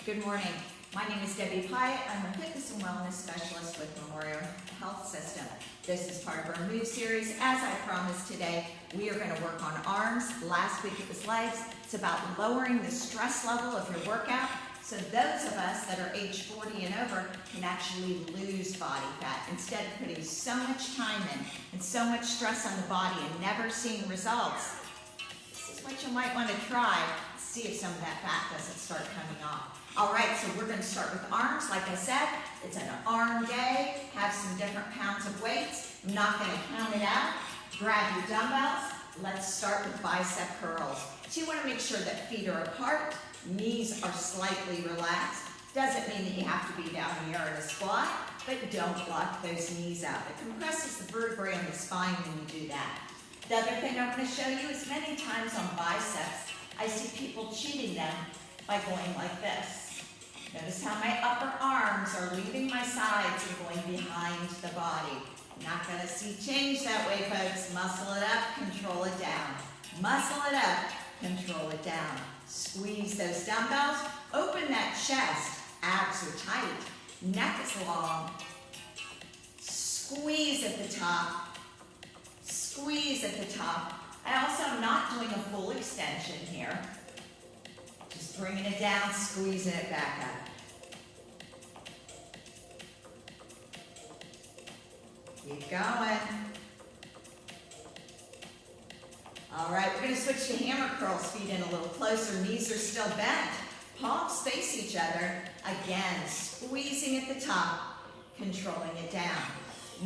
Good morning. My name is Debbie Pyatt. I'm a fitness and wellness specialist with Memorial Health System. This is part of our move series. As I promised today, we are going to work on arms. Last week it was legs. It's about lowering the stress level of your workout so those of us that are age 40 and over can actually lose body fat instead of putting so much time in and so much stress on the body and never seeing results. This is what you might want to try. See if some of that fat doesn't start coming off. All right, so we're going to start with arms. Like I said, it's an arm day. Have some different pounds of weights. I'm not going to count it out. Grab your dumbbells. Let's start with bicep curls. So you want to make sure that feet are apart, knees are slightly relaxed. Doesn't mean that you have to be down here in a squat, but don't lock those knees out. It compresses the vertebrae on the spine when you do that. The other thing I want to show you is many times on biceps, I see people cheating them by going like this. Notice how my upper arms are leaving my sides and going behind the body. Not going to see change that way, folks. Muscle it up, control it down. Muscle it up, control it down. Squeeze those dumbbells. Open that chest. Abs are tight. Neck is long. Squeeze at the top. Squeeze at the top. I also am not doing a full extension here. Just bringing it down, squeezing it back up. Keep going. All right, we're going to switch to hammer curls, feet in a little closer. Knees are still bent. Palms face each other. Again, squeezing at the top, controlling it down.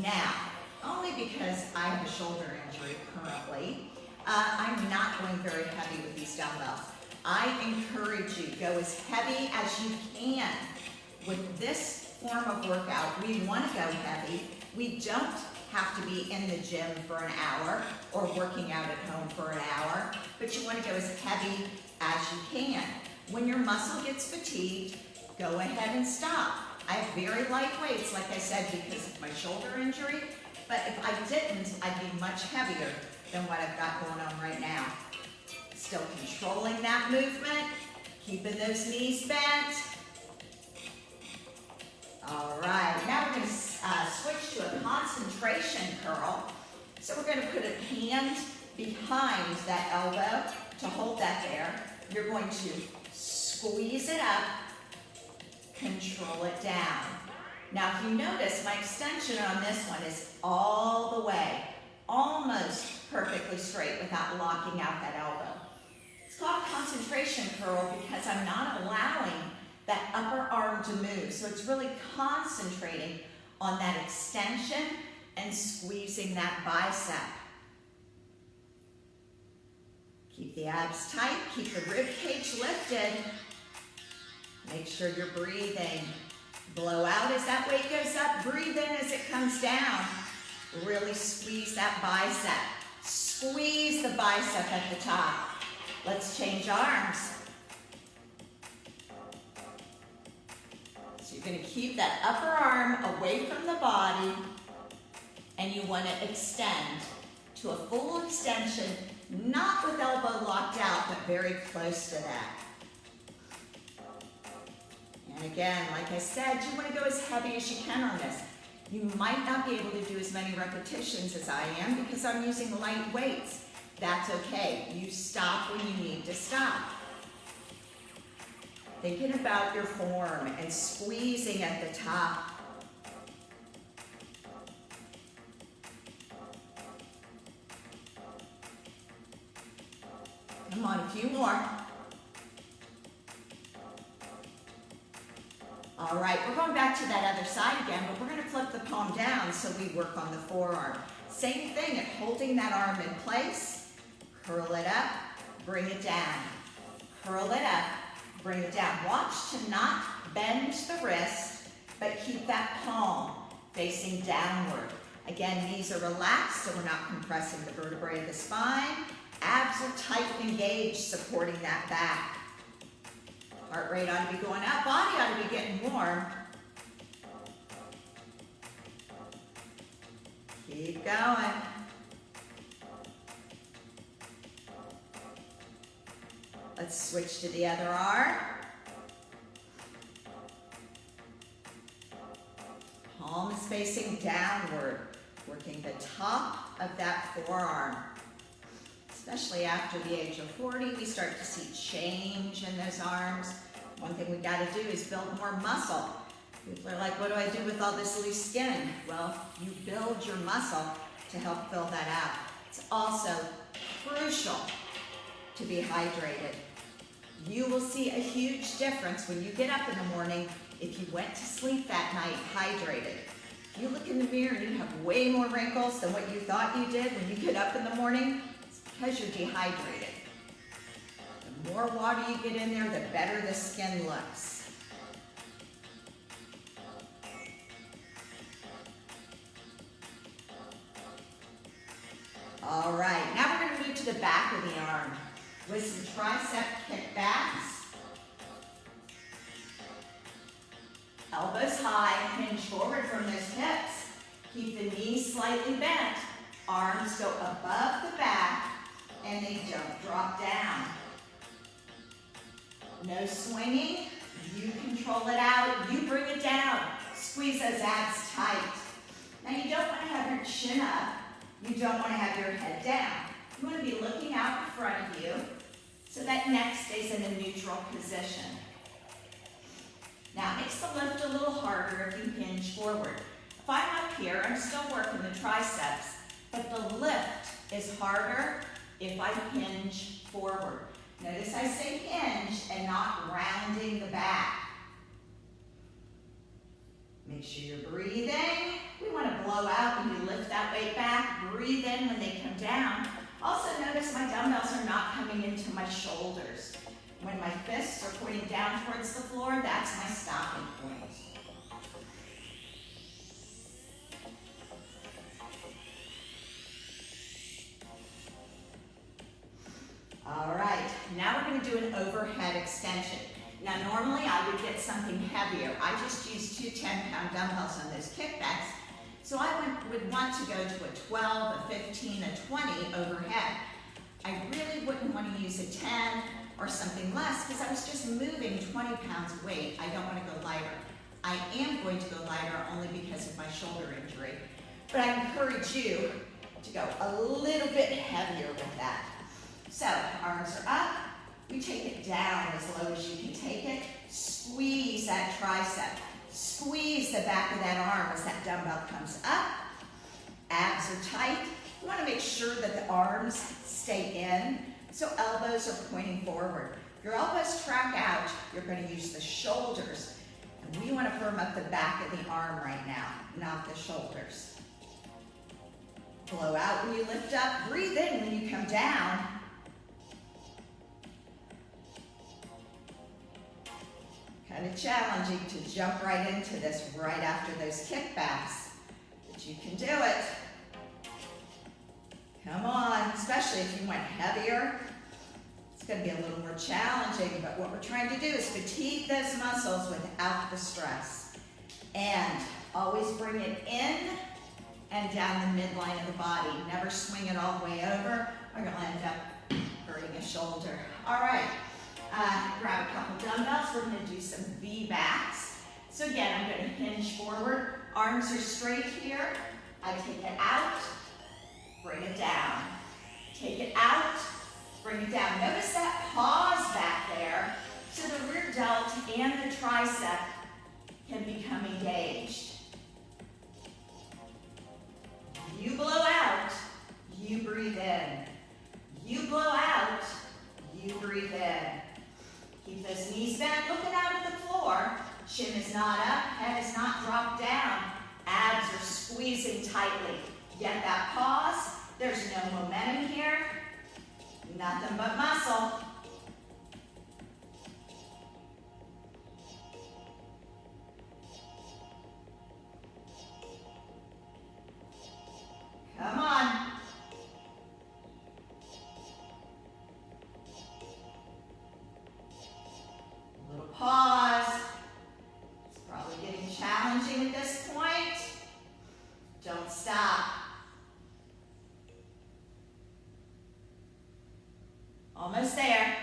Now, only because I have a shoulder injury currently, I'm not going very heavy with these dumbbells. I encourage you, go as heavy as you can. With this form of workout, we want to go heavy. We don't have to be in the gym for an hour or working out at home for an hour, but you want to go as heavy as you can. When your muscle gets fatigued, go ahead and stop. I have very light weights, like I said, because of my shoulder injury, but if I didn't, I'd be much heavier than what I've got going on right now. Still controlling that movement, keeping those knees bent. All right, now we're going to switch to a concentration curl. So we're going to put a hand behind that elbow to hold that there. You're going to squeeze it up, control it down. Now if you notice, my extension on this one is all the way, almost perfectly straight without locking out that elbow. It's called concentration curl because I'm not allowing that upper arm to move. So it's really concentrating on that extension and squeezing that bicep. Keep the abs tight, keep the rib cage lifted. Make sure you're breathing. Blow out as that weight goes up, breathe in as it comes down. Really squeeze that bicep. Squeeze the bicep at the top. Let's change arms. So you're going to keep that upper arm away from the body and you want to extend to a full extension, not with elbow locked out, but very close to that. And again, like I said, you want to go as heavy as you can on this. You might not be able to do as many repetitions as I am because I'm using light weights. That's okay. You stop when you need to stop. Thinking about your form and squeezing at the top. Come on, a few more. All right, we're going back to that other side again, but we're going to flip the palm down so we work on the forearm. Same thing, holding that arm in place. Curl it up, bring it down. Curl it up, bring it down. Watch to not bend the wrist, but keep that palm facing downward. Again, knees are relaxed, so we're not compressing the vertebrae of the spine. Abs are tight and engaged, supporting that back. Heart rate ought to be going up, body ought to be getting warm. Keep going. Let's switch to the other arm. Palm is facing downward, working the top of that forearm. Especially after the age of 40, we start to see change in those arms. One thing we gotta do is build more muscle. People are like, what do I do with all this loose skin? Well, you build your muscle to help fill that out. It's also crucial to be hydrated. You will see a huge difference when you get up in the morning if you went to sleep that night hydrated. If you look in the mirror and you have way more wrinkles than what you thought you did when you get up in the morning, it's because you're dehydrated. The more water you get in there, the better the skin looks. All right, now we're going to move to the back of the arm with some tricep kickbacks. Elbows high, hinge forward from those hips. Keep the knees slightly bent. Arms go above the back and they don't drop down. No swinging. You control it out. You bring it down. Squeeze those abs tight. Now you don't want to have your chin up. You don't want to have your head down. You want to be looking out in front of you so that neck stays in a neutral position. Now it makes the lift a little harder if you hinge forward. If I'm up here, I'm still working the triceps, but the lift is harder if I hinge forward. Notice I say hinge and not rounding the back. Make sure you're breathing. We want to blow out when you lift that weight back. Breathe in when they come down. Also notice my dumbbells are not coming into my shoulders. When my fists are pointing down towards the floor, that's my stopping point. All right, now we're going to do an overhead extension. Now normally I would get something heavier. I just used two 10-pound dumbbells on those kickbacks. So I would want to go to a 12, a 15, a 20 overhead. I really wouldn't want to use a 10 or something less because I was just moving 20 pounds of weight. I don't want to go lighter. I am going to go lighter only because of my shoulder injury. But I encourage you to go a little bit heavier with that. So arms are up. We take it down as low as you can take it. Squeeze that tricep. Squeeze the back of that arm as that dumbbell comes up. Abs are tight. You want to make sure that the arms stay in, so elbows are pointing forward. If your elbows track out, you're going to use the shoulders. And we want to firm up the back of the arm right now, not the shoulders. Blow out when you lift up. Breathe in when you come down. Kind of challenging to jump right into this right after those kickbacks, but you can do it. Come on, especially if you went heavier. It's going to be a little more challenging, but what we're trying to do is fatigue those muscles without the stress. And always bring it in and down the midline of the body. Never swing it all the way over, or you'll end up hurting a shoulder. All right. Grab a couple dumbbells. We're going to do some V-backs. So again, I'm going to hinge forward. Arms are straight here. I take it out, bring it down. Take it out, bring it down. Notice that pause back there so the rear delt and the tricep can become engaged. You blow out, you breathe in. You blow out, you breathe in. Keep those knees bent, looking out at the floor. Chin is not up, head is not dropped down. Abs are squeezing tightly. Get that pause. There's no momentum here. Nothing but muscle. Come on. Little pause. It's probably getting challenging at this point. Don't stop. Almost there.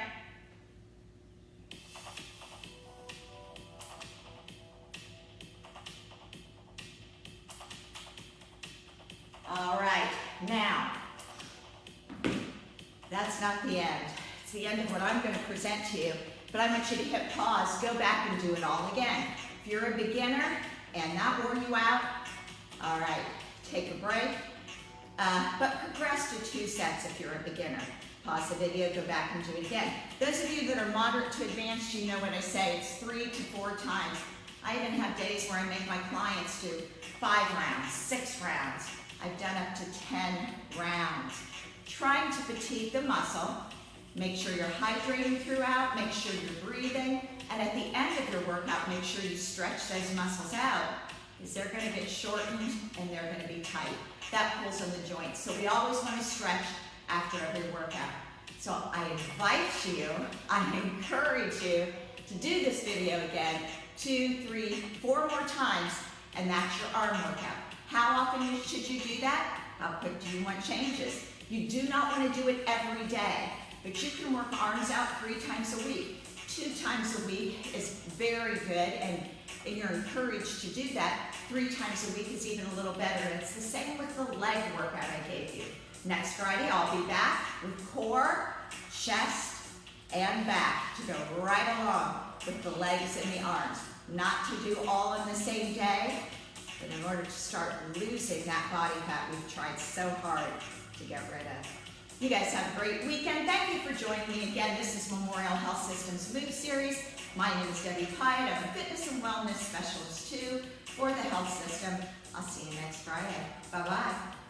not the end. It's the end of what I'm going to present to you, but I want you to hit pause, go back and do it all again. If you're a beginner and that wore you out, all right, take a break, but progress to 2 sets if you're a beginner. Pause the video, go back and do it again. Those of you that are moderate to advanced, you know what I say, it's 3 to 4 times. I even have days where I make my clients do 5 rounds, 6 rounds. I've done up to 10 rounds. Trying to fatigue the muscle, make sure you're hydrating throughout, make sure you're breathing, and at the end of your workout, make sure you stretch those muscles out, because they're going to get shortened and they're going to be tight. That pulls on the joints. So we always want to stretch after every workout. So I invite you, I encourage you to do this video again 2, 3, 4 more times, and that's your arm workout. How often should you do that? How quick do you want changes? You do not want to do it every day, but you can work arms out 3 times a week. 2 times a week is very good, and you're encouraged to do that. 3 times a week is even a little better. It's the same with the leg workout I gave you. Next Friday, I'll be back with core, chest, and back to go right along with the legs and the arms. Not to do all in the same day, but in order to start losing that body fat we've tried so hard to get rid of. You guys have a great weekend. Thank you for joining me again. This is Memorial Health Systems Move Series. My name is Debbie Pyatt. I'm a fitness and wellness specialist too for the health system. I'll see you next Friday. Bye-bye.